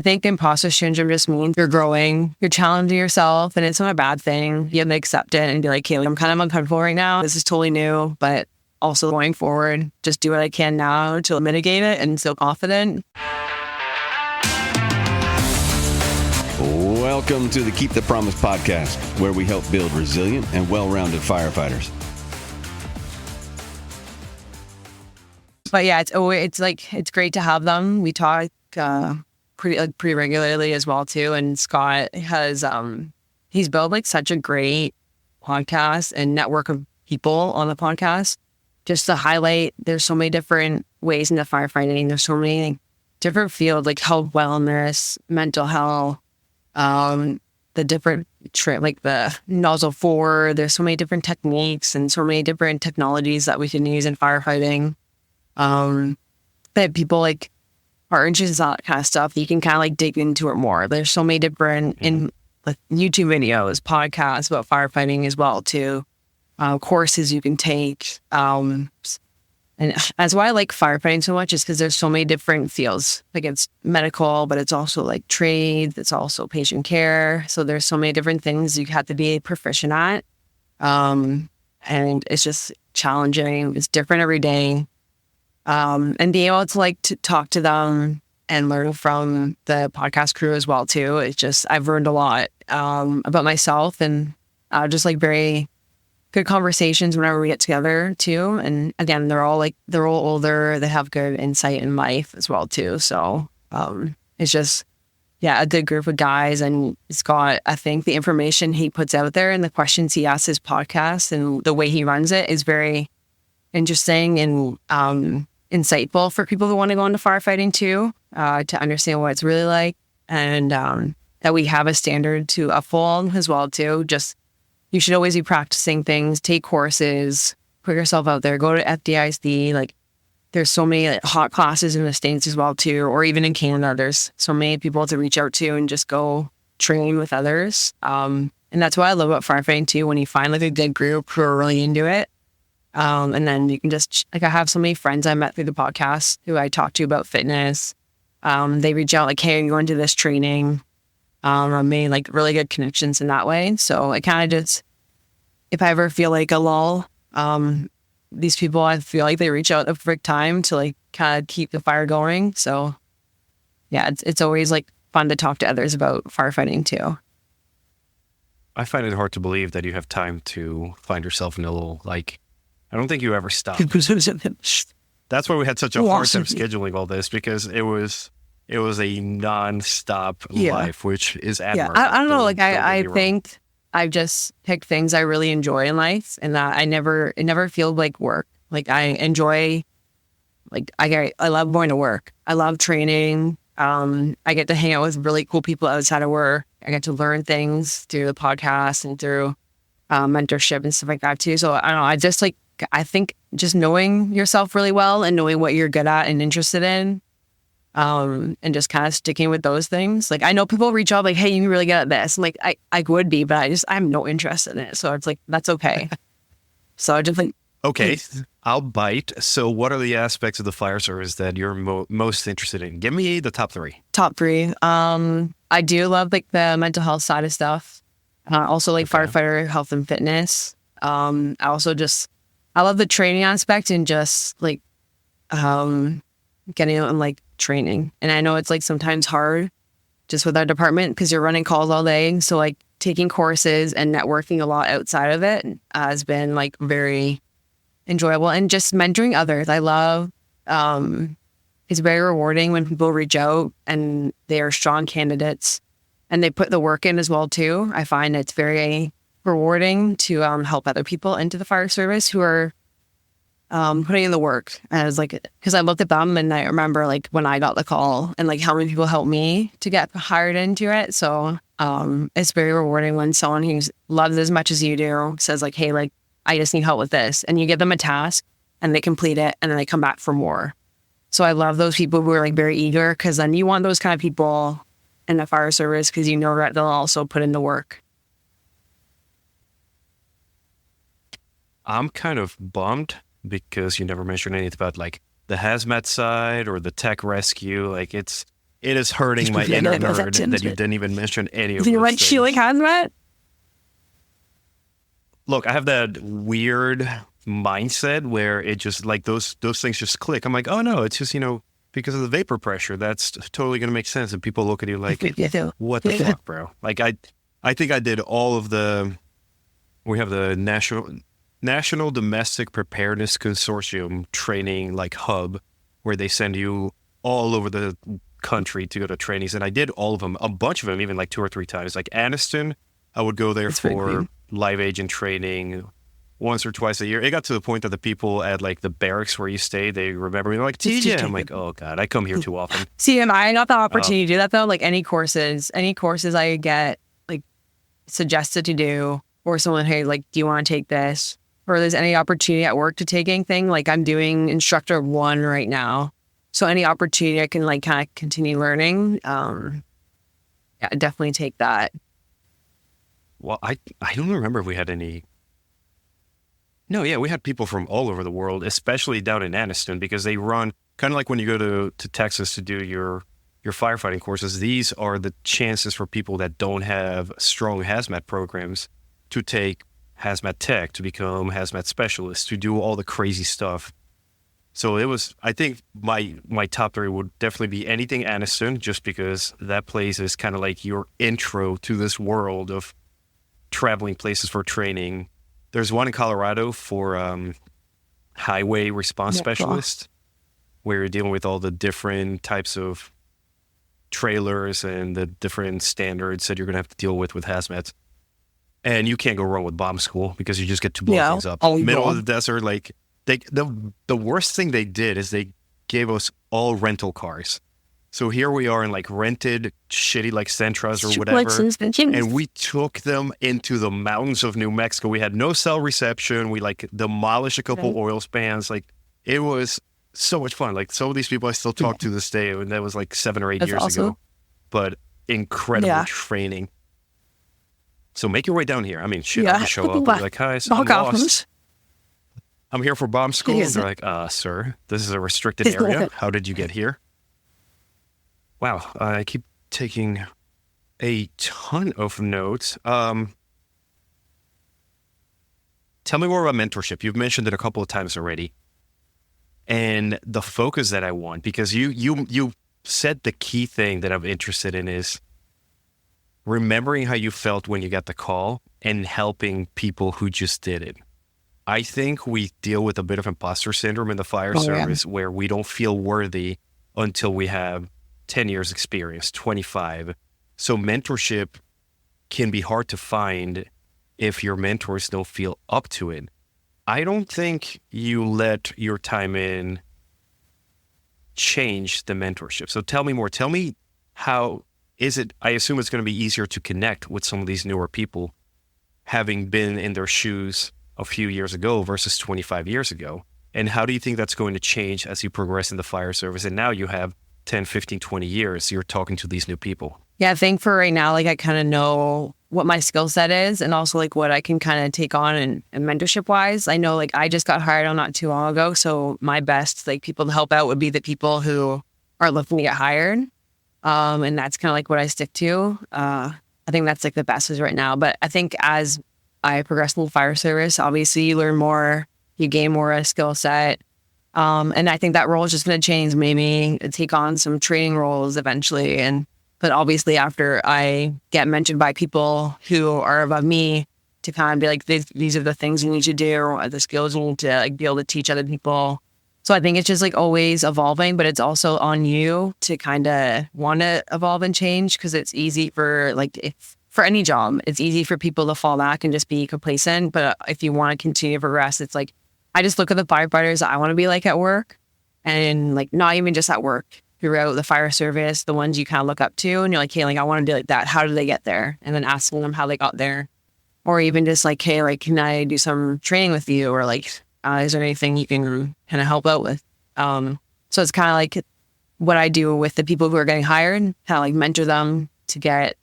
think imposter syndrome just means you're growing, you're challenging yourself, and it's not a bad thing. You have to accept it and be like, okay, I'm kind of uncomfortable right now. This is totally new, but also going forward, just do what I can now to mitigate it and feel confident. Welcome to the Keep the Promise podcast, where we help build resilient and well-rounded firefighters. But yeah, it's great to have them. We talk pretty regularly as well too. And Scott has he's built like such a great podcast and network of people on the podcast. Just to highlight, there's so many different ways into firefighting. There's so many different fields like health, wellness, mental health. The different like the nozzle forward. There's so many different techniques and so many different technologies that we can use in firefighting. That people like are interested in that kind of stuff. You can kind of like dig into it more. There's so many different in like YouTube videos, podcasts about firefighting as well too. Courses you can take. And that's why I like firefighting so much is because there's so many different fields. Like it's medical, but it's also like trades. It's also patient care. So there's so many different things you have to be proficient at. And it's just challenging. It's different every day. And being able to like to talk to them and learn from the podcast crew as well too. It's just, I've learned a lot, about myself and, just like very good conversations whenever we get together too. And again, they're all older. They have good insight in life as well too. So, it's just, yeah, a good group of guys. And Scott, I think the information he puts out there and the questions he asks his podcast and the way he runs it is very interesting and, insightful for people who want to go into firefighting too, to understand what it's really like. And, that we have a standard to uphold as well too. Just, you should always be practicing things, take courses, put yourself out there, go to FDIC. Like there's so many like, hot classes in the States as well too, or even in Canada, there's so many people to reach out to and just go train with others. And that's what I love about firefighting too, when you find like a good group who are really into it. And then you can just, like I have so many friends I met through the podcast who I talk to about fitness. They reach out like, hey, are you going to this training? I made like really good connections in that way. So it kind of just, if I ever feel like a lull, these people, I feel like they reach out at the perfect time to like kind of keep the fire going. So yeah, it's always like fun to talk to others about firefighting too. I find it hard to believe that you have time to find yourself in a little, like, I don't think you ever stop. That's why we had such a hard time scheduling all this, because it was a non-stop life, which is admirable. Yeah, I don't know. Like I think I've just picked things I really enjoy in life, and that it never feels like work. Like I enjoy, like I love going to work. I love training. I get to hang out with really cool people outside of work. I get to learn things through the podcast and through mentorship and stuff like that too. So I don't know. I think just knowing yourself really well and knowing what you're good at and interested in, and just kind of sticking with those things. Like I know people reach out like, hey, you're really good at this. I'm like, I would be, but I have no interest in it. So it's like, that's okay. So I just like, okay, I'll bite. So what are the aspects of the fire service that you're most interested in? Give me the top three. Top three. I do love like the mental health side of stuff. Also like firefighter health and fitness. I love the training aspect and just like, getting out and like training. And I know it's like sometimes hard just with our department because you're running calls all day. So like taking courses and networking a lot outside of it has been like very enjoyable, and just mentoring others. I love, it's very rewarding when people reach out and they are strong candidates and they put the work in as well too. I find it's very rewarding to help other people into the fire service who are putting in the work. As like, because I looked at them and I remember like when I got the call and like how many people helped me to get hired into it. So it's very rewarding when someone who loves as much as you do says like, hey, like I just need help with this, and you give them a task and they complete it and then they come back for more. So I love those people who are like very eager, because then you want those kind of people in the fire service because you know that they'll also put in the work. I'm kind of bummed because you never mentioned anything about like the hazmat side or the tech rescue. Like it's it is hurting my inner nerd that you didn't even mention any of those things. She like hazmat? Look, I have that weird mindset where it just like those things just click. I'm like, oh no, it's just, because of the vapor pressure, that's totally going to make sense. And people look at you like, what the fuck, bro? Like I think I did all of we have the National Domestic Preparedness Consortium training like hub where they send you all over the country to go to trainings. And I did all of them, a bunch of them, even like 2 or 3 times. Like Anniston, I would go there for live agent training once or twice a year. It got to the point that the people at like the barracks where you stay, they remember me. They're like, TJ. I'm like, oh God, I come here too often. See, I got the opportunity to do that though. Like any courses I get like suggested to do, or someone, hey, like, do you want to take this? Or there's any opportunity at work to take anything. Like I'm doing instructor 1 right now. So any opportunity I can like kind of continue learning. Yeah, definitely take that. Well, I don't remember if we had any. No, yeah, we had people from all over the world, especially down in Anniston, because they run kind of like when you go to Texas to do your firefighting courses. These are the chances for people that don't have strong hazmat programs to take hazmat tech, to become hazmat specialists, to do all the crazy stuff. So it was, I think my top 3 would definitely be anything Anniston, just because that place is kind of like your intro to this world of traveling places for training. There's one in Colorado for highway response specialist, where you're dealing with all the different types of trailers and the different standards that you're going to have to deal with hazmat. And you can't go wrong with bomb school because you just get to blow things up. Middle of the desert, like the worst thing they did is they gave us all rental cars. So here we are in like rented shitty like Sentras or whatever. And we took them into the mountains of New Mexico. We had no cell reception. We like demolished a couple oil spans. Like it was so much fun. Like some of these people I still talk to this day, and that was like 7 or 8 years ago. But incredible training. So make your way down here. I mean, shit, I can show up and be like, hi, so I'm lost. I'm here for bomb school. And they're like, sir, this is a restricted area. How did you get here? Wow, I keep taking a ton of notes. Tell me more about mentorship. You've mentioned it a couple of times already. And the focus that I want, because you said the key thing that I'm interested in is remembering how you felt when you got the call and helping people who just did it. I think we deal with a bit of imposter syndrome in the fire service where we don't feel worthy until we have 10 years experience, 25. So mentorship can be hard to find if your mentors don't feel up to it. I don't think you let your time in change the mentorship. So tell me more. Tell me how is it, I assume it's going to be easier to connect with some of these newer people having been in their shoes a few years ago versus 25 years ago. And how do you think that's going to change as you progress in the fire service? And now you have 10, 15, 20 years, you're talking to these new people. Yeah, I think for right now, like I kind of know what my skill set is and also like what I can kind of take on and mentorship wise. I know like I just got hired on not too long ago. So my best like people to help out would be the people who are looking to get hired. And that's kind of like what I stick to. I think that's like the best is right now. But I think as I progress in the fire service, obviously you learn more, you gain more a skill set. And I think that role is just going to change, maybe take on some training roles eventually. But obviously after I get mentioned by people who are above me to kind of be like, these are the things you need to do, or the skills you need to like be able to teach other people. So I think it's just like always evolving, but it's also on you to kind of want to evolve and change, because it's easy for like, for any job, it's easy for people to fall back and just be complacent. But if you want to continue to progress, it's like, I just look at the firefighters that I want to be like at work, and like not even just at work, throughout the fire service, the ones you kind of look up to and you're like, hey, like I want to be like that. How did they get there? And then asking them how they got there. Or even just like, hey, like, can I do some training with you? Or like, is there anything you can kind of help out with? So it's kind of like what I do with the people who are getting hired, kind of like mentor them to get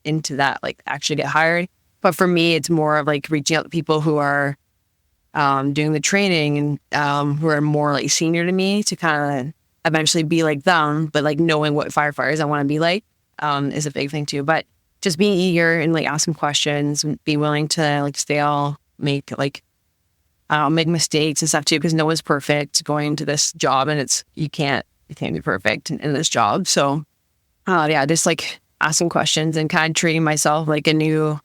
into that, like actually get hired. But for me, it's more of like reaching out to people who are doing the training and who are more like senior to me to kind of eventually be like them, but like knowing what firefighters I want to be like is a big thing too. But just being eager and like asking questions, and be willing to like fail, make mistakes and stuff too, because no one's perfect going into this job, and you can't be perfect in this job. So just like asking questions and kind of treating myself like a new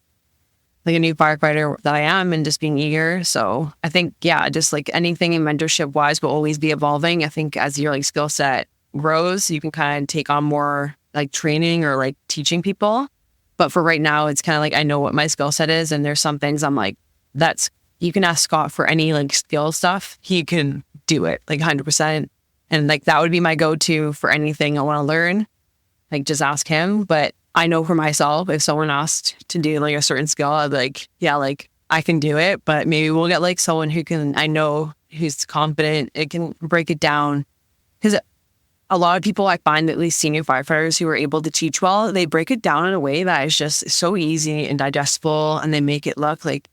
firefighter that I am, and just being eager. So I think, just like anything in mentorship wise will always be evolving. I think as your like skill set grows, you can kind of take on more like training or like teaching people. But for right now, it's kind of like, I know what my skill set is. And there's some things I'm like, you can ask Scott for any like skill stuff. He can do it like 100%. And like, that would be my go-to for anything I want to learn. Like, just ask him. But I know for myself, if someone asked to do like a certain skill, I'd be like, like I can do it, but maybe we'll get like someone who's confident, it can break it down. Because a lot of people, I find, at least senior firefighters who are able to teach well, they break it down in a way that is just so easy and digestible, and they make it look like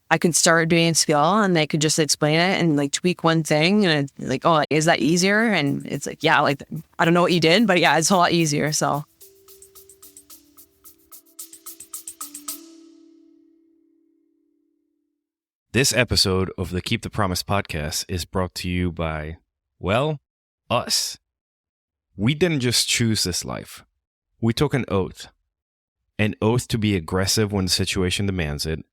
I could start doing a skill and they could just explain it and like tweak one thing, and it's like, oh, is that easier? And it's like, like I don't know what you did, but it's a lot easier. So. This episode of the Keep the Promise podcast is brought to you by, us. We didn't just choose this life. We took an oath to be aggressive when the situation demands it,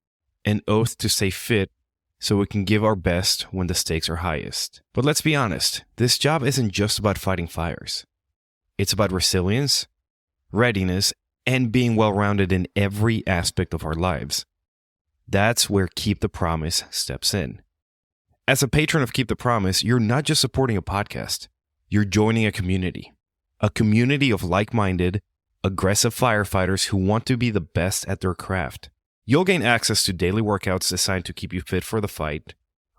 an oath to stay fit so we can give our best when the stakes are highest. But let's be honest, this job isn't just about fighting fires. It's about resilience, readiness, and being well-rounded in every aspect of our lives. That's where Keep the Promise steps in. As a patron of Keep the Promise, you're not just supporting a podcast. You're joining a community of like-minded, aggressive firefighters who want to be the best at their craft. You'll gain access to daily workouts designed to keep you fit for the fight,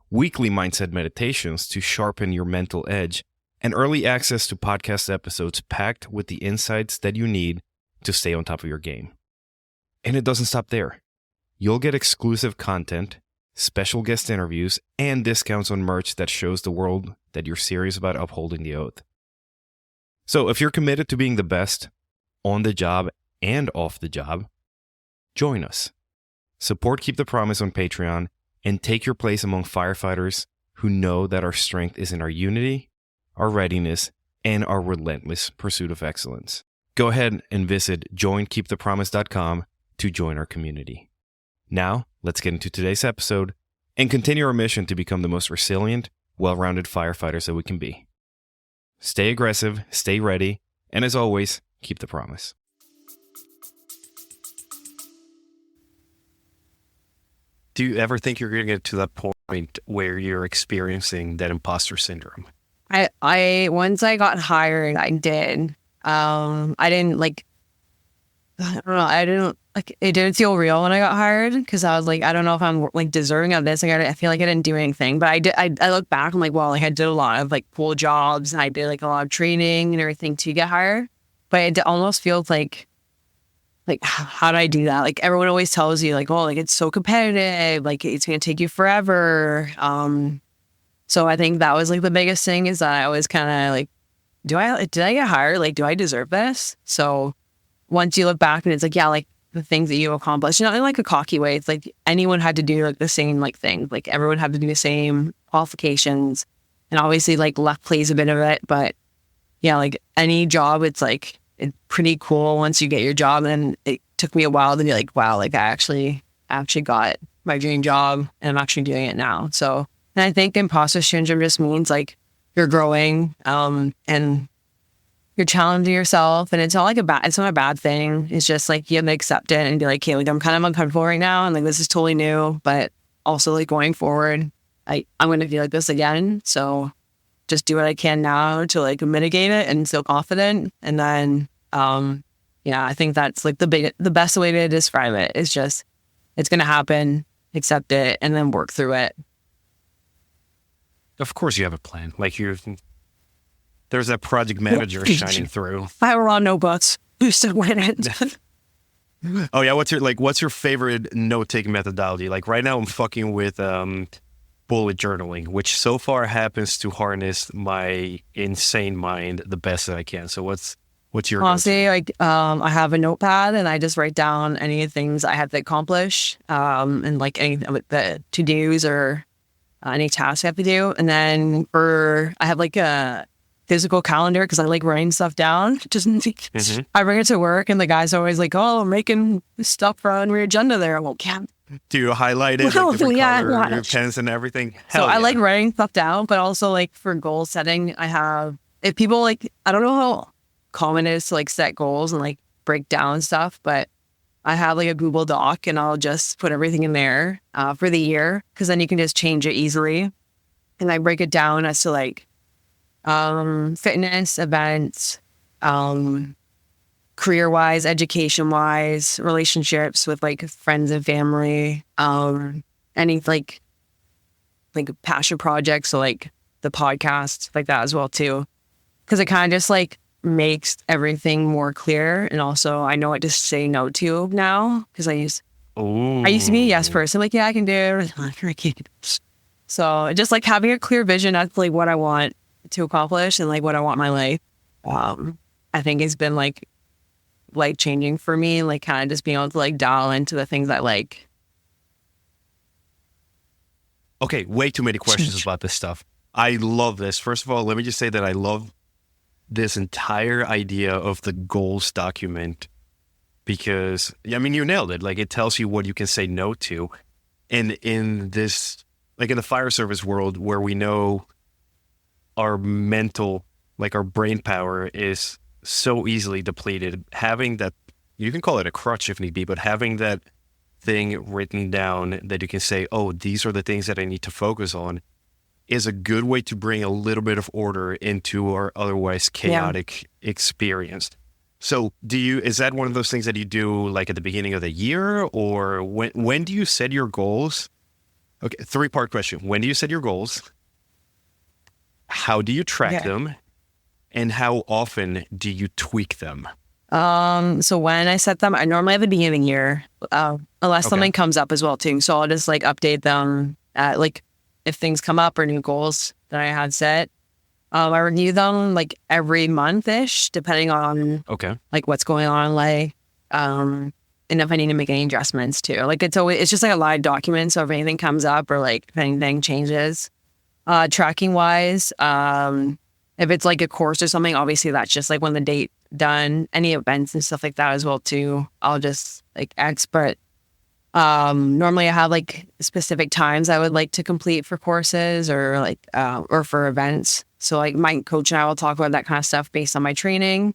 weekly mindset meditations to sharpen your mental edge, and early access to podcast episodes packed with the insights that you need to stay on top of your game. And it doesn't stop there. You'll get exclusive content, special guest interviews, and discounts on merch that shows the world that you're serious about upholding the oath. So if you're committed to being the best on the job and off the job, join us. Support Keep the Promise on Patreon and take your place among firefighters who know that our strength is in our unity, our readiness, and our relentless pursuit of excellence. Go ahead and visit joinkeepthepromise.com to join our community. Now, let's get into today's episode and continue our mission to become the most resilient, well-rounded firefighters that we can be. Stay aggressive, stay ready, and as always, keep the promise. Do you ever think you're going to get to that point where you're experiencing that imposter syndrome? Once I got hired, I did. It didn't feel real when I got hired, because I was like, I don't know if I'm like deserving of this. Like, I feel like I didn't do anything, but I look back, I'm like, well, like I did a lot of like cool jobs, and I did like a lot of training and everything to get hired. But it almost feels like how did I do that? Like, everyone always tells you like, oh, like it's so competitive, like it's going to take you forever. So I think that was like the biggest thing, is that I was kind of like, did I get hired? Like, do I deserve this? So once you look back and it's like, like the things that you accomplished, not in like a cocky way. It's like anyone had to do like the same like thing. Like everyone had to do the same qualifications, and obviously like luck plays a bit of it. But like any job, it's like, it's pretty cool once you get your job. And it took me a while to be like, wow, like I actually got my dream job, and I'm actually doing it now. So, and I think imposter syndrome just means like you're growing, and you're challenging yourself, and it's not a bad thing. It's just like you have to accept it and be like, okay, like I'm kind of uncomfortable right now, and like this is totally new, but also like going forward, I'm going to feel like this again. So just do what I can now to like mitigate it and feel confident. And then, I think that's like the best way to describe it is just, it's going to happen, accept it, and then work through it. Of course you have a plan. Like there's that project manager shining through. I were on notebooks. Who still win it? Oh yeah, what's your favorite note-taking methodology? Like right now I'm fucking with bullet journaling, which so far happens to harness my insane mind the best that I can. So what's your honestly, like I have a notepad and I just write down any of the things I had to accomplish, and like any of the to-dos or any tasks I have to do. And then I have like a physical calendar because I like writing stuff down. Just I bring it to work and the guy's always like, "Oh, I'm making stuff on your agenda there." I'm like, "Yeah." Do you highlight it? Like your pens and everything? I like writing stuff down, but also like for goal setting, I have, if people like, I don't know how common it is to like set goals and like break down stuff, but I have like a Google Doc and I'll just put everything in there for the year because then you can just change it easily. And I break it down as to like fitness, events, career-wise, education-wise, relationships with like friends and family, any like passion projects, so like the podcast, like that as well too. Because it kind of just like makes everything more clear, and also I know what to say no to now because I used to be a yes person, like yeah I can do it. So just like having a clear vision as like what I want to accomplish and like what I want in my life, I think it's been like life changing for me, like kind of just being able to like dial into the things I like. Okay, way too many questions about this stuff. I love this. First of all, let me just say that I love this entire idea of the goals document because, I mean, you nailed it. Like, it tells you what you can say no to. And in this, like in the fire service world where we know our mental, like our brain power is so easily depleted, having that, you can call it a crutch if need be, but having that thing written down that you can say, oh, these are the things that I need to focus on, is a good way to bring a little bit of order into our otherwise chaotic experience. So is that one of those things that you do like at the beginning of the year, or when do you set your goals? Okay, 3-part question. When do you set your goals? How do you track them? And how often do you tweak them? So when I set them, I normally have the beginning of the year, unless something comes up as well too. So I'll just like update them at like, if things come up or new goals that I had set. I review them like every month-ish, depending on like what's going on, like, and if I need to make any adjustments too. Like it's just like a live document. So if anything comes up or like if anything changes, tracking wise, if it's like a course or something, obviously that's just like when the date done, any events and stuff like that as well too. I'll just like but normally I have like specific times I would like to complete for courses or like, or for events. So like my coach and I will talk about that kind of stuff based on my training.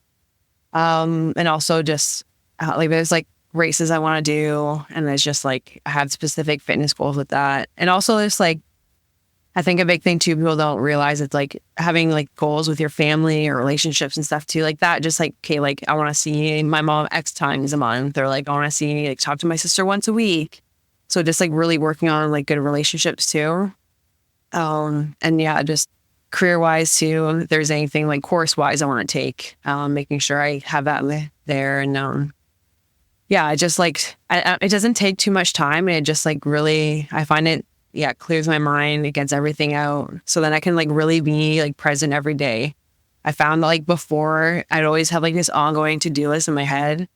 And also just like there's like races I want to do. And there's just like, I have specific fitness goals with that. And also there's like, I think a big thing too, people don't realize it's like having like goals with your family or relationships and stuff too, like that. Just like, okay, like I want to see my mom X times a month, or like I want to see, like talk to my sister once a week. So just like really working on like good relationships too. And yeah, just career wise too, if there's anything like course wise I want to take, making sure I have that there. And yeah, it just like, it doesn't take too much time. And it just like really, I find it, clears my mind. It gets everything out. So then I can like really be like present every day. I found that like before I'd always have like this ongoing to-do list in my head.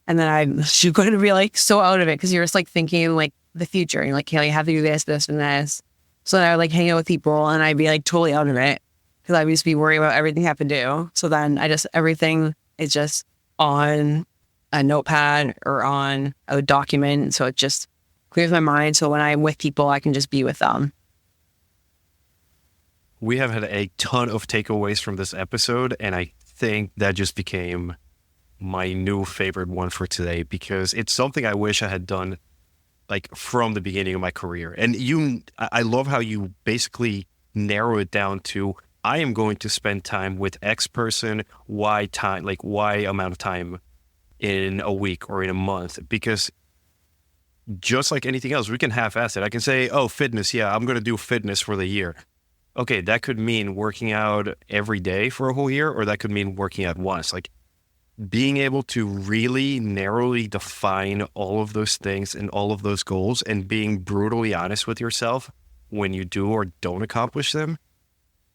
And then I'm going to be like so out of it because you're just like thinking like the future. You're like, hey, you have to do this, this, and this. So then I would like hang out with people and I'd be like totally out of it because I would just be worried about everything I have to do. So then everything is just on a notepad or on a document. So it just clears my mind. So when I'm with people, I can just be with them. We have had a ton of takeaways from this episode, and I think that just became my new favorite one for today because it's something I wish I had done like from the beginning of my career. And I love how you basically narrow it down to, I am going to spend time with X person, Y amount of time in a week or in a month, because just like anything else, we can half-ass it. I can say, oh, fitness. Yeah, I'm going to do fitness for the year. Okay, that could mean working out every day for a whole year, or that could mean working out once. Like being able to really narrowly define all of those things and all of those goals and being brutally honest with yourself when you do or don't accomplish them.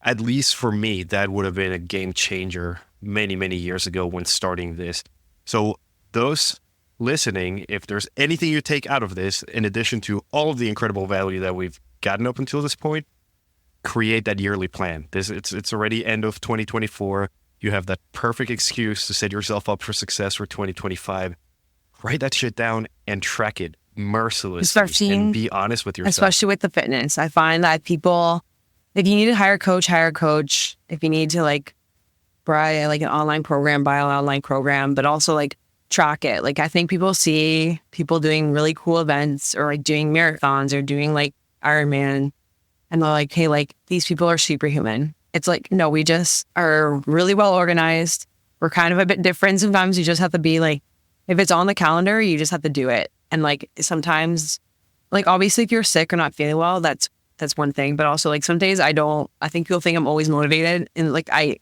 At least for me, that would have been a game changer many, many years ago when starting this. So those listening, if there's anything you take out of this, in addition to all of the incredible value that we've gotten up until this point, create that yearly plan. It's already end of 2024. You have that perfect excuse to set yourself up for success for 2025. Write that shit down and track it mercilessly and be honest with yourself. Especially with the fitness. I find that people, if you need to hire a coach. If you need to like buy like an online program, buy an online program, but also like track it. Like I think people see people doing really cool events or like doing marathons or doing like Ironman, and they're like, hey, like these people are superhuman. It's like, no, we just are really well organized. We're kind of a bit different. Sometimes you just have to be like, if it's on the calendar, you just have to do it. And like sometimes, like obviously if you're sick or not feeling well, that's one thing. But also like some days I think people think I'm always motivated. And like I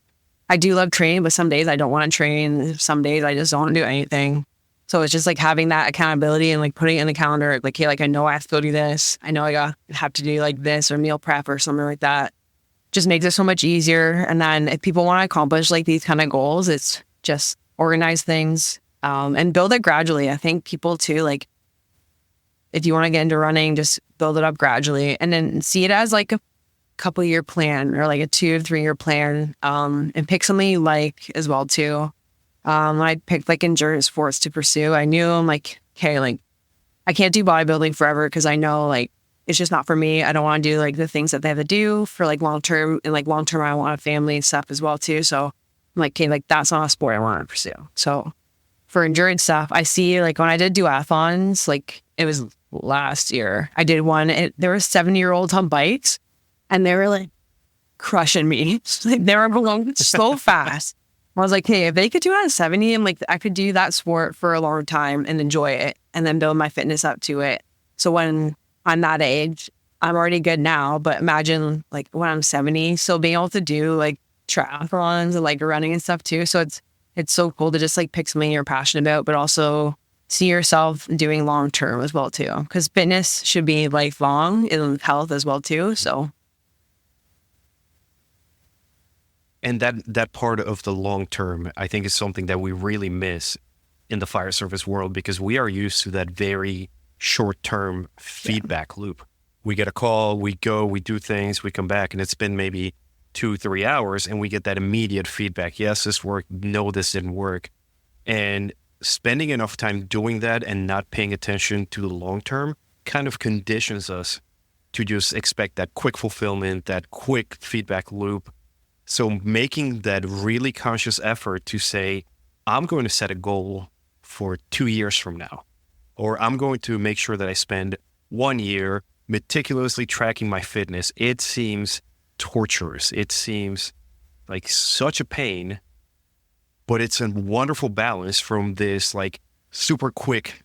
do love training, but some days I don't want to train. Some days I just don't do anything. So it's just like having that accountability and like putting it in the calendar. Like, hey, like I know I have to go do this. I know I have to do like this or meal prep or something like that. Just makes it so much easier. And then if people want to accomplish like these kind of goals, it's just organize things and build it gradually. I think people too, like if you want to get into running, just build it up gradually and then see it as like a couple year plan or like a 2 to 3 year plan and pick something you like as well too. I picked like endurance sports to pursue. I knew I'm like, okay, like I can't do bodybuilding forever because I know like it's just not for me. I don't want to do like the things that they have to do for like long term, and like long term I want a family and stuff as well too. So I'm like, okay, like that's not a sport I want to pursue. So for endurance stuff, I see like when I did duathlons, like it was last year, I did one. There were 7-year-olds on bikes and they were like crushing me. Like, they were going so fast. I was like, hey, if they could do it at 70, I'm like, I could do that sport for a long time and enjoy it and then build my fitness up to it. So when I'm that age, I'm already good now, but imagine like when I'm 70, so being able to do like triathlons and like running and stuff too. So it's so cool to just like pick something you're passionate about, but also see yourself doing long term as well too. Because fitness should be lifelong and health as well too. So. And that part of the long term, I think, is something that we really miss in the fire service world because we are used to that very short term feedback loop. We get a call, we go, we do things, we come back, and it's been maybe 2-3 hours, and we get that immediate feedback. Yes, this worked. No, this didn't work. And spending enough time doing that and not paying attention to the long term kind of conditions us to just expect that quick fulfillment, that quick feedback loop. So making that really conscious effort to say, I'm going to set a goal for 2 years from now, or I'm going to make sure that I spend 1 year meticulously tracking my fitness. It seems torturous. It seems like such a pain, but it's a wonderful balance from this like super quick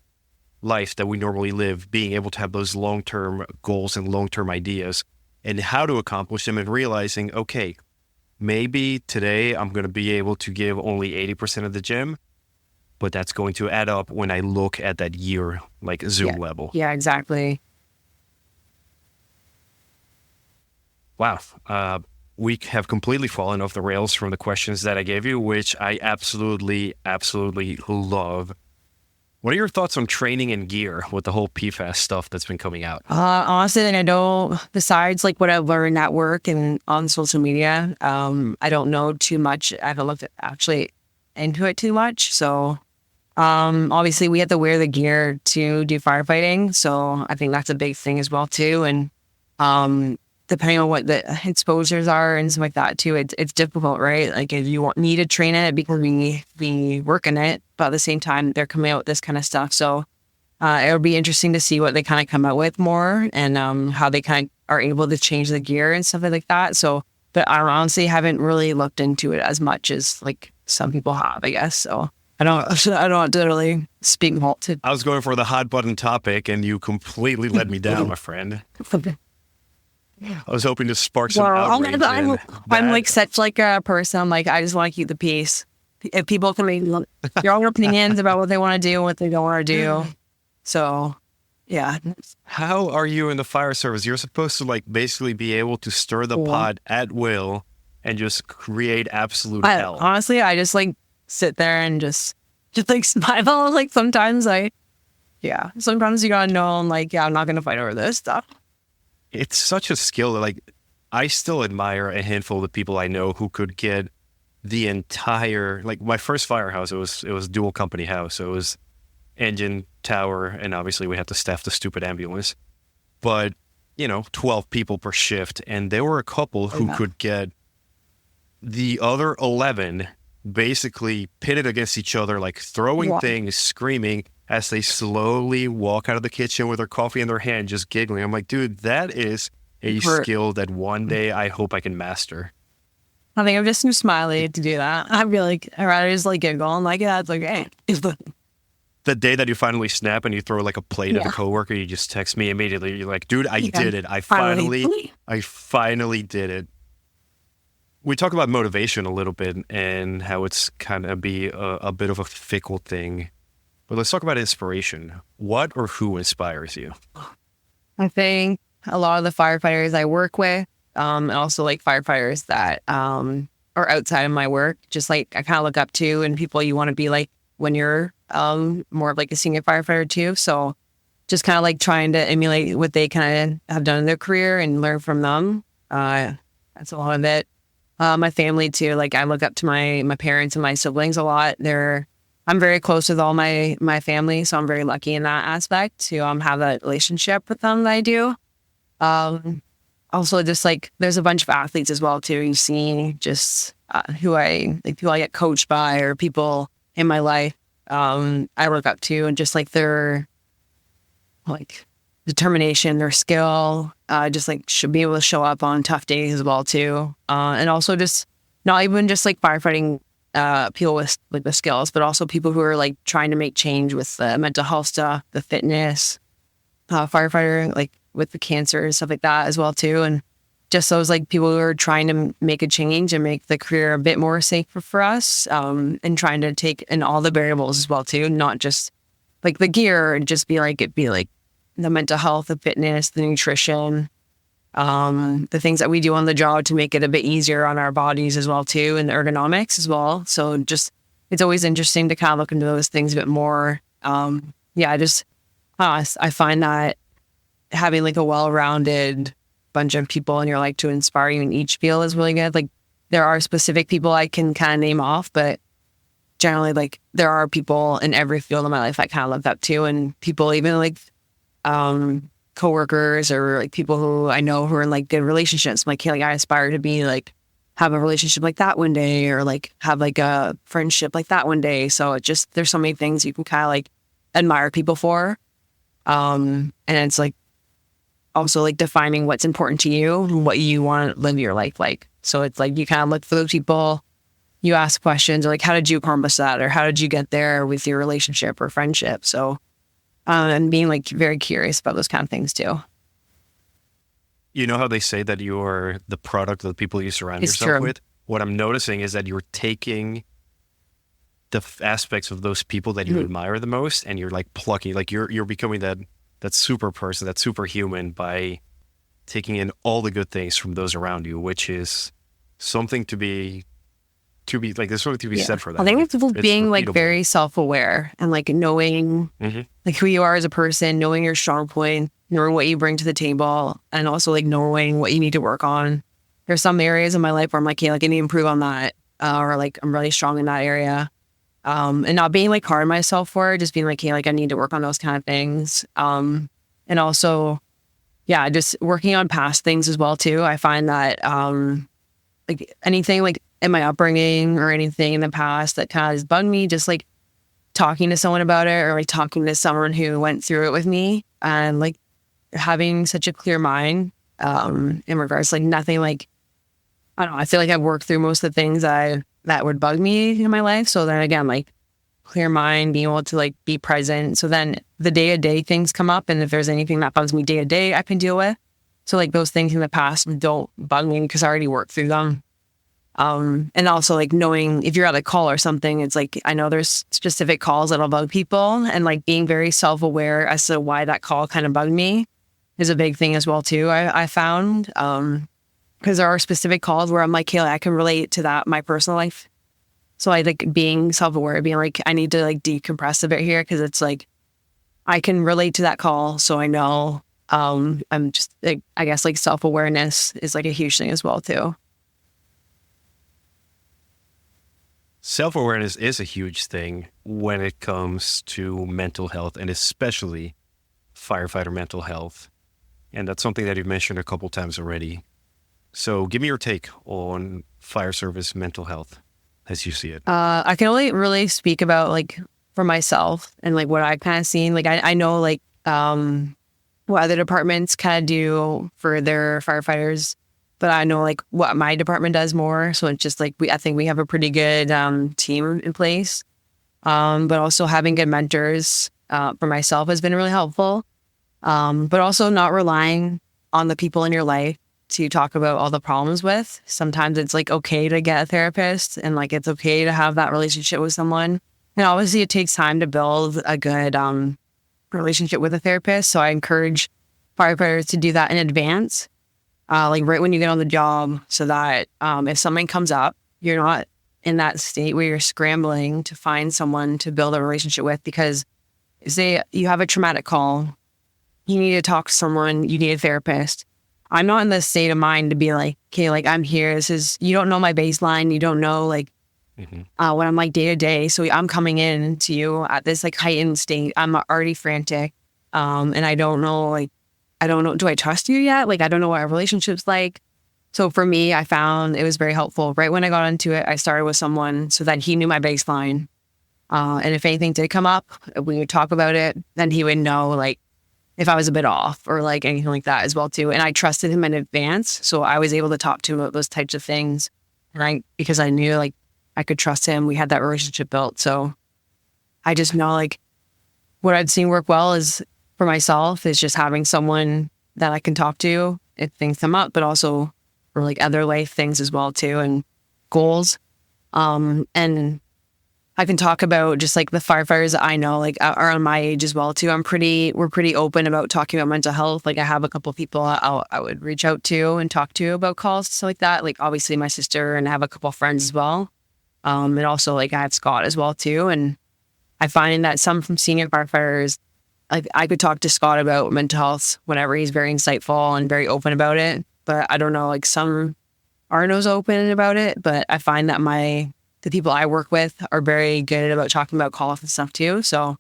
life that we normally live, being able to have those long-term goals and long-term ideas and how to accomplish them and realizing, okay, maybe today I'm going to be able to give only 80% of the gym, but that's going to add up when I look at that year, like zoom level. Yeah, exactly. Wow. We have completely fallen off the rails from the questions that I gave you, which I absolutely, absolutely love. What are your thoughts on training and gear with the whole PFAS stuff that's been coming out? Honestly, I don't, besides like what I've learned at work and on social media, I don't know too much. I haven't looked actually into it too much. So obviously we have to wear the gear to do firefighting. So I think that's a big thing as well too. And depending on what the exposures are and stuff like that too, it's difficult, right? Like if you need to train it because we work in it, but at the same time they're coming out with this kind of stuff. So it'll be interesting to see what they kind of come out with more and how they kind of are able to change the gear and stuff like that. So, but I honestly haven't really looked into it as much as like some people have, I guess. So I don't really speak more to. I was going for the hot button topic and you completely let me down, my friend. I was hoping to spark some outrage. I'm like such like a person. I'm like, I just want to keep the peace. If people can make your own opinions about what they want to do and what they don't want to do. So Yeah. How are you in the fire service? You're supposed to like basically be able to stir the pot at will and just create absolute hell. Honestly, I just like sit there and just like smile. Like sometimes sometimes you gotta know I'm like, I'm not gonna fight over this stuff. It's such a skill. Like I still admire a handful of the people I know who could get the entire, like my first firehouse, it was dual company house. So it was engine, tower, and obviously we had to staff the stupid ambulance. But, 12 people per shift. And there were a couple who could get the other 11 basically pitted against each other, like throwing things, screaming as they slowly walk out of the kitchen with their coffee in their hand, just giggling. I'm like, dude, that is a skill that one day I hope I can master. I think I'm just too smiley to do that. I'd rather just like giggle and like, yeah, it's okay. The day that you finally snap and you throw like a plate at a coworker, you just text me immediately. You're like, dude, I did it. I finally did it. We talk about motivation a little bit and how it's kind of be a bit of a fickle thing. But let's talk about inspiration. What or who inspires you? I think a lot of the firefighters I work with, and also like firefighters that are outside of my work, just like I kind of look up to, and people you want to be like when you're more of like a senior firefighter too. So just kind of like trying to emulate what they kind of have done in their career and learn from them. That's a lot of it. My family too. Like I look up to my parents and my siblings a lot. I'm very close with all my family, so I'm very lucky in that aspect to have that relationship with them that I do. Also, just like there's a bunch of athletes as well too. You see just people I get coached by or people in my life I look up to, and just like their like determination, their skill, just like should be able to show up on tough days as well too, and also just not even just like firefighting people with like the skills, but also people who are like trying to make change with the mental health stuff, the fitness, firefighter, like with the cancer and stuff like that as well too. And just those like people who are trying to make a change and make the career a bit more safer for us, and trying to take in all the variables as well too, not just like the gear, and just be like the mental health, the fitness, the nutrition, the things that we do on the job to make it a bit easier on our bodies as well too, and the ergonomics as well. So just, it's always interesting to kind of look into those things a bit more. I find that having like a well-rounded bunch of people in your life to inspire you in each field is really good. Like there are specific people I can kind of name off, but generally like there are people in every field of my life I kind of look up to, and people even like coworkers or like people who I know who are in like good relationships. I'm like, hey, like I aspire to be like have a relationship like that one day, or like have like a friendship like that one day. So it just, there's so many things you can kind of like admire people for. And it's like also like defining what's important to you and what you want to live your life like. So it's like you kind of look for those people, you ask questions like, how did you accomplish that? Or how did you get there with your relationship or friendship? So and being like very curious about those kind of things too. You know how they say that you're the product of the people you surround yourself with? What I'm noticing is that you're taking the aspects of those people that you admire the most, and you're like plucking, like you're becoming that super person, that superhuman, by taking in all the good things from those around you, which is something to be like, there's something to be said for that. I think it's people being like very self-aware and like knowing like who you are as a person, knowing your strong point, knowing what you bring to the table, and also like knowing what you need to work on. There's some areas in my life where I'm like, hey, like I need to improve on that, or like I'm really strong in that area. And not being like hard on myself for it, just being like, hey, like I need to work on those kind of things. And also, just working on past things as well too. I find that like anything like in my upbringing or anything in the past that kind of has bugged me, just like talking to someone about it, or like talking to someone who went through it with me, and like having such a clear mind in regards to like nothing, like I don't know, I feel like I've worked through most of the things that would bug me in my life. So then again, like clear mind, being able to like be present. So then the day-to-day things come up, and if there's anything that bugs me day-to-day, I can deal with. So like those things in the past don't bug me because I already worked through them. And also like knowing if you're at a call or something, it's like, I know there's specific calls that'll bug people, and like being very self-aware as to why that call kind of bugged me is a big thing as well too. I found, because there are specific calls where I'm like, Hailey, I can relate to that in my personal life. So I like being self-aware, being like, I need to like decompress a bit here, because it's like, I can relate to that call. So I know, I'm just like, I guess like self-awareness is like a huge thing as well too. Self-awareness is a huge thing when it comes to mental health, and especially firefighter mental health. And that's something that you've mentioned a couple times already. So give me your take on fire service mental health as you see it. I can only really speak about like for myself and like what I've kind of seen. Like I know like what other departments kind of do for their firefighters, but I know like what my department does more. So it's just like I think we have a pretty good team in place. But also having good mentors for myself has been really helpful. But also not relying on the people in your life to talk about all the problems with. Sometimes it's like okay to get a therapist, and like it's okay to have that relationship with someone. And obviously it takes time to build a good relationship with a therapist. So I encourage firefighters to do that in advance, like right when you get on the job, so that if something comes up, you're not in that state where you're scrambling to find someone to build a relationship with. Because say you have a traumatic call, you need to talk to someone, you need a therapist. I'm not in the state of mind to be like, okay, like I'm here. You don't know my baseline. You don't know like what I'm like day to day. So I'm coming in to you at this like heightened state. I'm already frantic. And I don't know, do I trust you yet? Like, I don't know what our relationship's like. So for me, I found it was very helpful. Right when I got into it, I started with someone so that he knew my baseline. And if anything did come up, we would talk about it. Then he would know like if I was a bit off or like anything like that as well too. And I trusted him in advance. So I was able to talk to him about those types of things. And because I knew like I could trust him, we had that relationship built. So I just know like what I've seen work well is for myself is just having someone that I can talk to if things come up, but also for like other life things as well too, and goals. And I can talk about just like the firefighters that I know like are on my age as well too. We're pretty open about talking about mental health. Like I have a couple of people I would reach out to and talk to about calls, stuff like that. Like obviously my sister, and I have a couple of friends as well. And also like I have Scott as well too. And I find that some from senior firefighters, like I could talk to Scott about mental health whenever. He's very insightful and very open about it. But I don't know, like some aren't as open about it. But I find that the people I work with are very good about talking about call-off and stuff too. So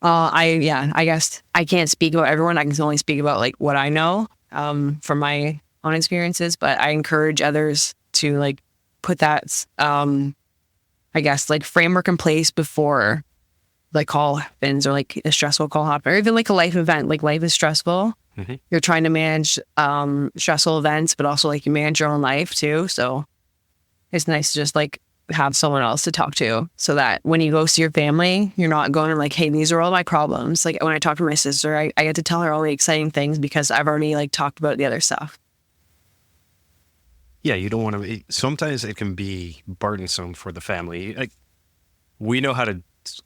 I guess I can't speak about everyone. I can only speak about like what I know from my own experiences. But I encourage others to like put that, I guess, like framework in place before like call happens or like a stressful call happens, or even like a life event. Like life is stressful. Mm-hmm. You're trying to manage stressful events, but also like you manage your own life too. So it's nice to just like have someone else to talk to, so that when you go see your family, you're not going like, hey, these are all my problems. Like when I talk to my sister, I get to tell her all the exciting things because I've already like talked about the other stuff. Yeah, you don't want to. Sometimes it can be burdensome for the family. Like we know how to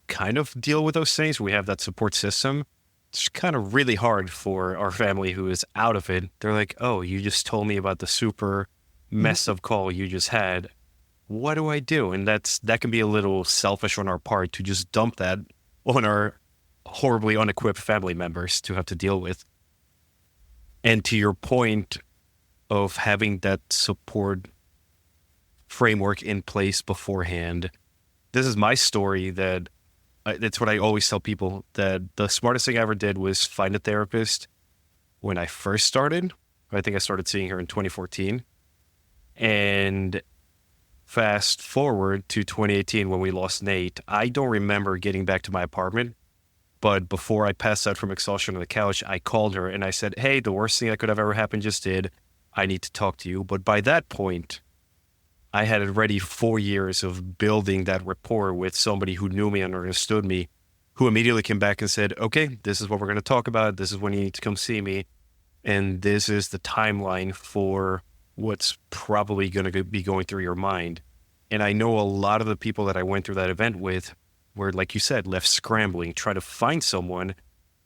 kind of deal with those things. We have that support system. It's kind of really hard for our family who is out of it. They're like, oh, you just told me about the super messed up call you just had. What do I do? And that can be a little selfish on our part to just dump that on our horribly unequipped family members to have to deal with. And to your point of having that support framework in place beforehand, this is my story that it's what I always tell people, that the smartest thing I ever did was find a therapist when I first started. I think I started seeing her in 2014. And fast forward to 2018 when we lost Nate, I don't remember getting back to my apartment. But before I passed out from exhaustion on the couch, I called her and I said, hey, the worst thing that could have ever happened just did. I need to talk to you. But by that point, I had already 4 years of building that rapport with somebody who knew me and understood me, who immediately came back and said, okay, this is what we're going to talk about. This is when you need to come see me. And this is the timeline for what's probably going to be going through your mind. And I know a lot of the people that I went through that event with were, like you said, left scrambling, try to find someone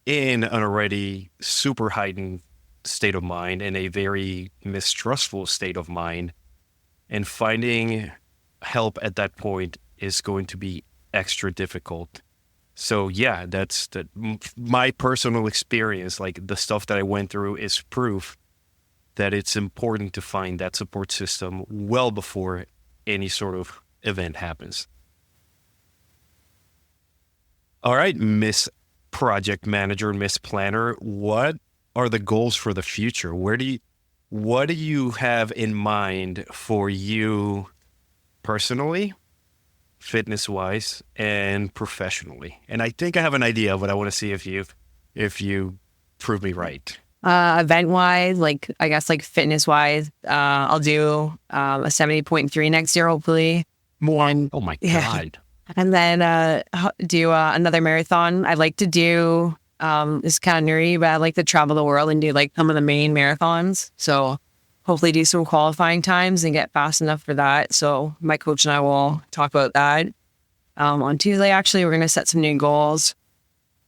in an already super heightened state of mind and a very mistrustful state of mind. And finding help at that point is going to be extra difficult. So yeah, that's my personal experience. Like, the stuff that I went through is proof that it's important to find that support system well before any sort of event happens. All right, Miss Project Manager, Miss Planner, what are the goals for the future? What do you have in mind for you personally, fitness-wise, and professionally? And I think I have an idea, but I want to see if you prove me right. Event-wise, like, I guess, like, fitness-wise, I'll do a 70.3 next year, hopefully. Oh my God. And then do another marathon. I'd like to do, it's kind of nerdy, but I'd like to travel the world and do, like, some of the main marathons. So hopefully do some qualifying times and get fast enough for that. So my coach and I will talk about that. On Tuesday, actually, we're going to set some new goals.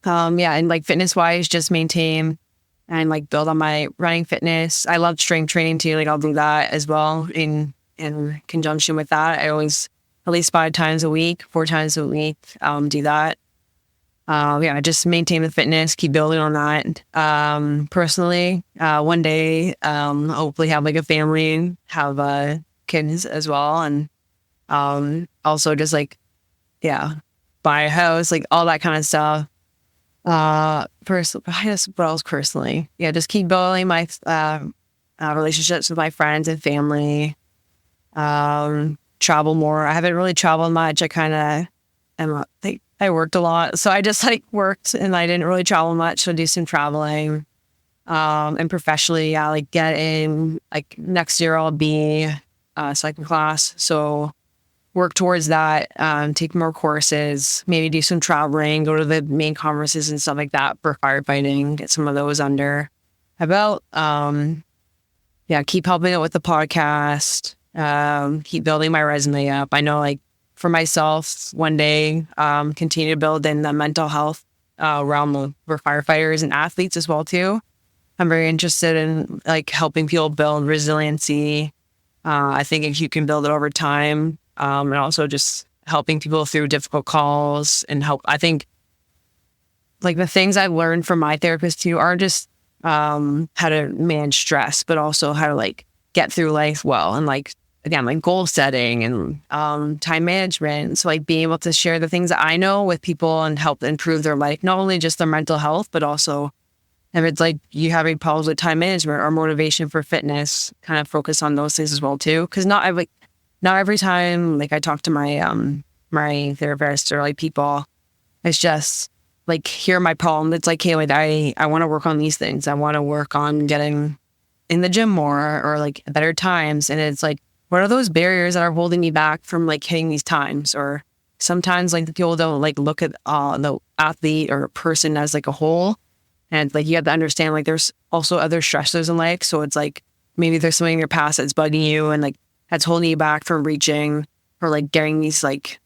And, like, fitness-wise, just maintain and, like, build on my running fitness. I love strength training too. Like, I'll do that as well in conjunction with that. I always, at least 4 times a week, do that. Just maintain the fitness, keep building on that. Personally, one day, hopefully have, like, a family, have kids as well. And also just, like, buy a house, like, all that kind of stuff. I guess what else personally? Just keep building my relationships with my friends and family. Travel more. I haven't really traveled much. I worked a lot, so I just, like, worked and I didn't really travel much. So do some traveling. And professionally, like, get in, like, next year I'll be second class. So work towards that, take more courses, maybe do some traveling, go to the main conferences and stuff like that for firefighting, get some of those under my belt. Keep helping out with the podcast, keep building my resume up. I know, like, for myself, one day, continue to build in the mental health realm for firefighters and athletes as well too. I'm very interested in, like, helping people build resiliency. I think if you can build it over time, and also just helping people through difficult calls and help. I think, like, the things I've learned from my therapist too are just how to manage stress, but also how to, like, get through life well. And, like, again, like, goal setting and time management. So, like, being able to share the things that I know with people and help improve their life, not only just their mental health, but also if it's like you having problems with time management or motivation for fitness, kind of focus on those things as well too. Because not every time, like, I talk to my my therapist or, like, people, it's just, like, hear my problem. It's like, hey, like, I want to work on these things. I want to work on getting in the gym more or, like, better times. And it's like, what are those barriers that are holding me back from, like, hitting these times? Or sometimes, like, the people don't, like, look at the athlete or person as, like, a whole. And, like, you have to understand, like, there's also other stressors in life. So it's like, maybe there's something in your past that's bugging you and, like, that's holding you back from reaching or, like, getting these, like,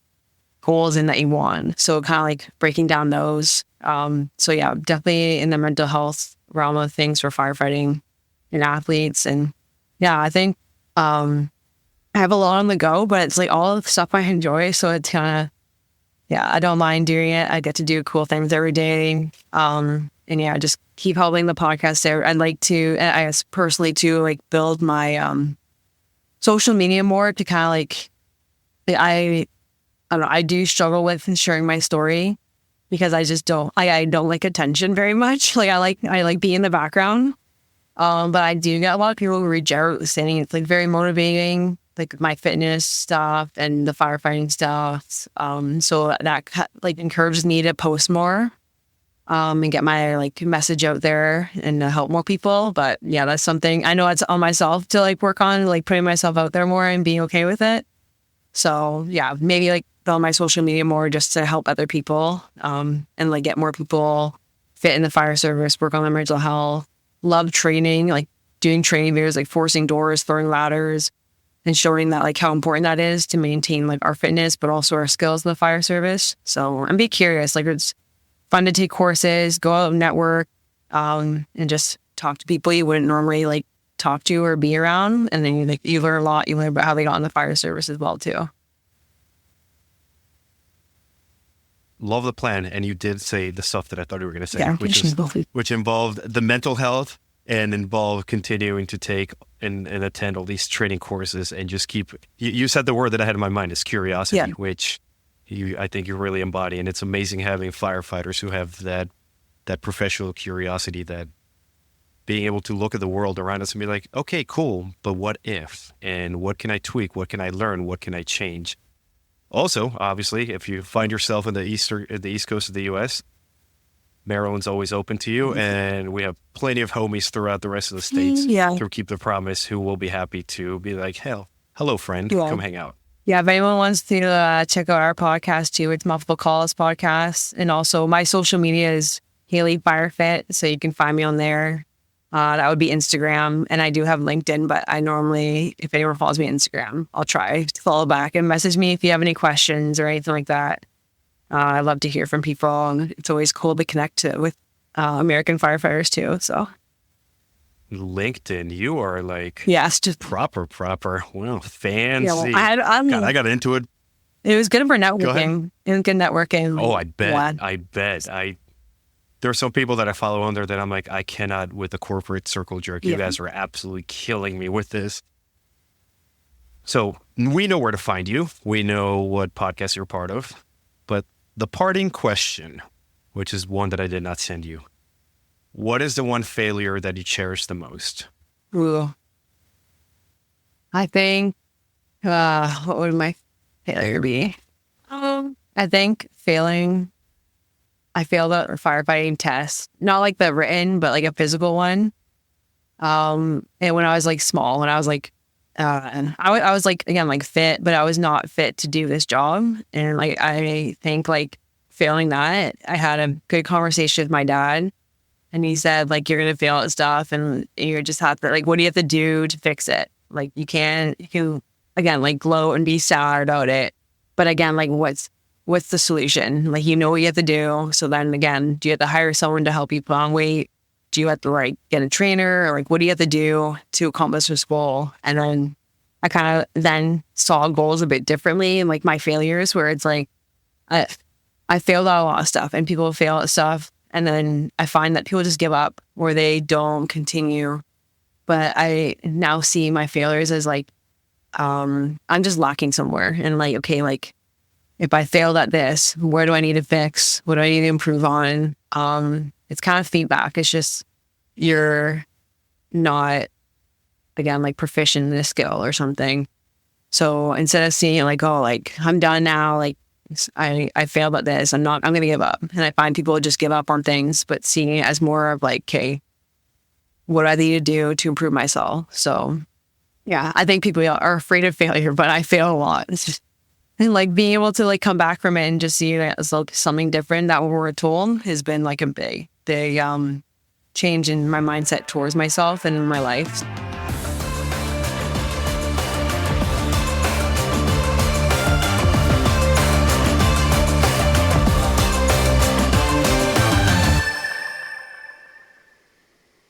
goals in that you want. So kind of, like, breaking down those. Definitely in the mental health realm of things for firefighting and athletes. And I think I have a lot on the go, but it's, like, all the stuff I enjoy. So it's kind of, I don't mind doing it. I get to do cool things every day. Just keep helping the podcast there. I'd like to, I guess personally too, like, build my social media more to kind of, like, I don't know, I do struggle with sharing my story because I just don't, I don't like attention very much. Like, I like being in the background. But I do get a lot of people who reach out saying it's, like, very motivating, like, my fitness stuff and the firefighting stuff. So that, like, encourages me to post more, and get my, like, message out there and to help more people. But that's something I know it's on myself to, like, work on, like, putting myself out there more and being okay with it. So maybe, like, build my social media more just to help other people, and, like, get more people fit in the fire service, work on their mental health, love training, like, doing training videos, like forcing doors, throwing ladders, and showing that like how important that is to maintain like our fitness, but also our skills in the fire service. So and be curious. Like it's fun to take courses, go out and network, and just talk to people you wouldn't normally like talk to or be around. And then you learn a lot. You learn about how they got in the fire service as well too. Love the plan. And you did say the stuff that I thought you were going to say, Yeah, which involved the mental health and involved continuing to take and attend all these training courses and just keep, you said the word that I had in my mind is curiosity, which I think you really embody. And it's amazing having firefighters who have that professional curiosity, that being able to look at the world around us and be like, okay, cool, but what if? And what can I tweak? What can I learn? What can I change? Also, obviously, if you find yourself in the East Coast of the U.S., Maryland's always open to you, and we have plenty of homies throughout the rest of the states through Keep the Promise who will be happy to be like, hello, friend, come hang out. Yeah, if anyone wants to check out our podcast too, it's Multiple Calls Podcast. And also my social media is Hailey Firefit, so you can find me on there. That would be Instagram. And I do have LinkedIn, but I normally, if anyone follows me on Instagram, I'll try to follow back and message me if you have any questions or anything like that. I love to hear from people, and it's always cool to connect with American firefighters too. So LinkedIn, you are like just proper. Well, fancy. Yeah, well, I got into it. It was good for networking. It was good networking. Oh, I bet. There are some people that I follow on there that I'm like, I cannot with the corporate circle jerk. You guys are absolutely killing me with this. So we know where to find you. We know what podcast you're part of. But the parting question, which is one that I did not send you. What is the one failure that you cherish the most? Ooh. I think, what would my failure be? I think I failed a firefighting test. Not like the written, but like a physical one. And when I was like small, when I was like, I was like, again, like fit, but I was not fit to do this job. And like, I think like failing that, I had a good conversation with my dad. And he said, like, you're going to fail at stuff and you just have to, like, what do you have to do to fix it? Like, you can, again, like, gloat and be sad about it. But again, like, what's the solution? Like, you know what you have to do. So then again, do you have to hire someone to help you put on weight? Do you have to, like, get a trainer? Or, like, what do you have to do to accomplish this goal? And then I kind of then saw goals a bit differently and, like, my failures where it's like, I failed at a lot of stuff and people fail at stuff. And then I find that people just give up or they don't continue. But I now see my failures as like, I'm just lacking somewhere. And like, okay, like if I failed at this, where do I need to fix? What do I need to improve on? It's kind of feedback. It's just, you're not, again, like proficient in a skill or something. So instead of seeing it like, oh, like I'm done now, like, I failed at this. I'm going to give up. And I find people just give up on things, but seeing it as more of like, okay, what do I need to do to improve myself? So yeah, I think people are afraid of failure, but I fail a lot. It's just, and like being able to like come back from it and just see it as like something different that we were told has been like a big change in my mindset towards myself and in my life.